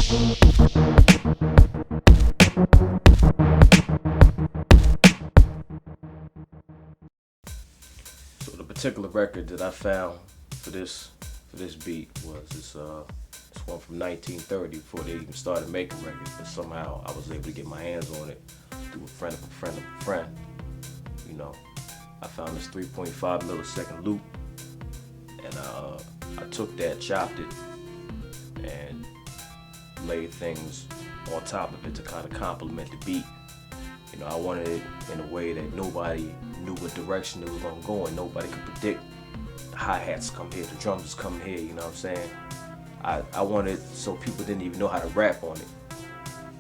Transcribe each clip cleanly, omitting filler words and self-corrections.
So the particular record that I found for this beat was this one from 1930, before they even started making records, but somehow I was able to get my hands on it through a friend of a friend of a friend. You know, I found this 3.5 millisecond loop, and I took that, chopped it, and laid things on top of it to kind of complement the beat. You know, I wanted it in a way that nobody knew what direction it was gonna go in. Nobody could predict the hi-hats come here, the drums come here, you know what I'm saying? I wanted so people didn't even know how to rap on it.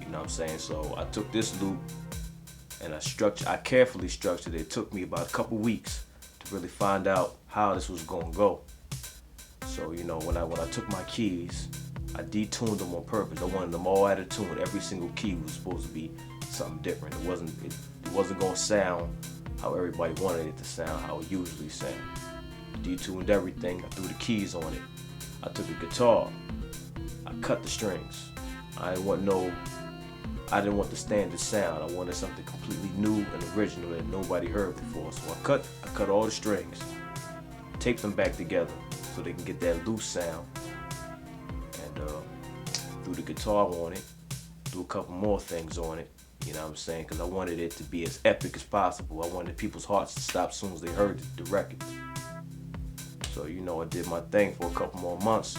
You know what I'm saying? So I took this loop and I carefully structured it. It took me about a couple weeks to really find out how this was gonna go. So, you know, when I took my keys, I detuned them on purpose. I wanted them all out of tune. Every single key was supposed to be something different. It wasn't gonna sound how everybody wanted it to sound, how it usually sounds. Detuned everything. I threw the keys on it. I took a guitar. I cut the strings. I didn't want the standard sound. I wanted something completely new and original that nobody heard before. So I cut all the strings, taped them back together so they can get that loose sound, and threw the guitar on it, threw a couple more things on it. You know what I'm saying? Because I wanted it to be as epic as possible. I wanted people's hearts to stop as soon as they heard the record. So, you know, I did my thing for a couple more months,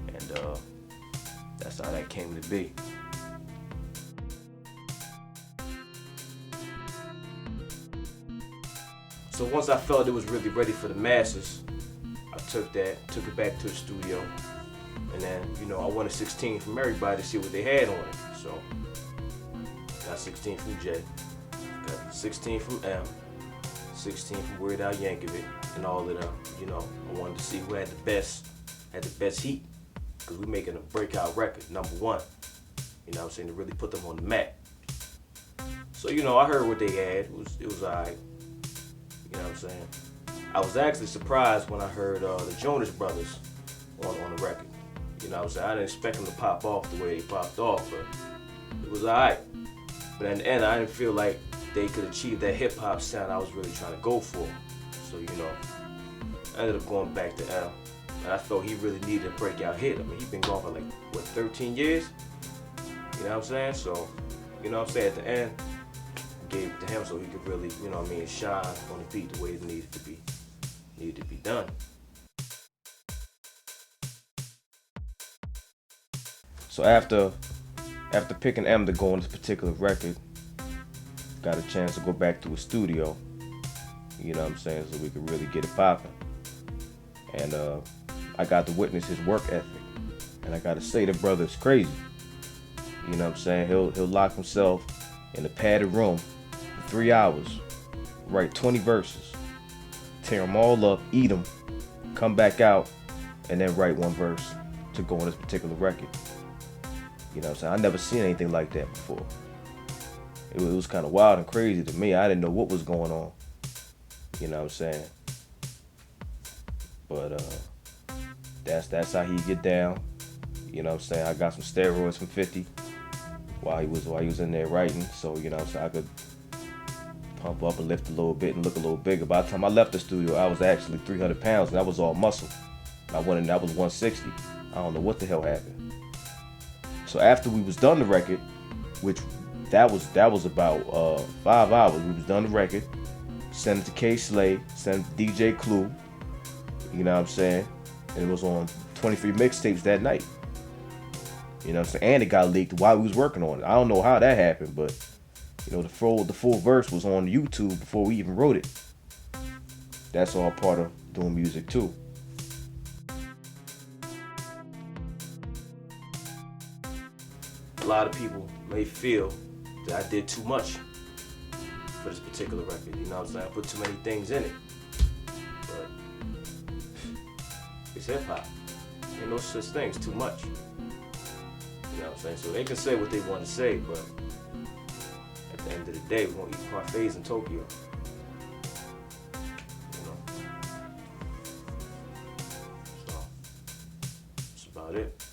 and that's how that came to be. So once I felt it was really ready for the masses, I took it back to the studio, and then, you know, I wanted 16 from everybody to see what they had on it. So got 16 from J, got 16 from M, 16 from Weird Al Yankovic, and all of them. You know, I wanted to see who had the best heat, because we're making a breakout record, #1. You know what I'm saying, to really put them on the map. So, you know, I heard what they had. It was alright. You know what I'm saying? I was actually surprised when I heard the Jonas Brothers on the record. You know what I'm saying? I didn't expect them to pop off the way they popped off, but it was alright. But in the end, I didn't feel like they could achieve that hip hop sound I was really trying to go for. So, you know, I ended up going back to M, and I felt he really needed a breakout hit. I mean, he's been gone for like, what, 13 years? You know what I'm saying? So, you know what I'm saying, at the end, I gave it to him so he could really, you know what I mean, shine on the beat the way it needed to be done. So after picking M to go on this particular record, got a chance to go back to a studio, you know what I'm saying, so we could really get it popping. And I got to witness his work ethic, and I gotta say, the brother's crazy. You know what I'm saying? He'll lock himself in a padded room for 3 hours, write 20 verses, tear them all up, eat them, come back out, and then write one verse to go on this particular record. You know what I'm saying? I never seen anything like that before. It was kind of wild and crazy to me. I didn't know what was going on. You know what I'm saying? But that's how he get down. You know what I'm saying? I got some steroids from 50 while he was in there writing. So, you know what I'm saying, I could pump up and lift a little bit and look a little bigger. By the time I left the studio, I was actually 300 pounds, and that was all muscle. I went in, I was 160. I don't know what the hell happened. So after we was done the record, which that was about 5 hours, we was done the record, sent it to K Slay, sent it to DJ Clue, you know what I'm saying, and it was on 23 mixtapes that night. You know what I'm saying? And it got leaked while we was working on it. I don't know how that happened, but you know, the full verse was on YouTube before we even wrote it. That's all part of doing music too. A lot of people may feel that I did too much for this particular record. You know what I'm saying? I put too many things in it. But it's hip hop. Ain't no such thing as too much. You know what I'm saying? So they can say what they want to say, but at the end of the day, we won't eat parfaits in Tokyo. You know? So that's about it.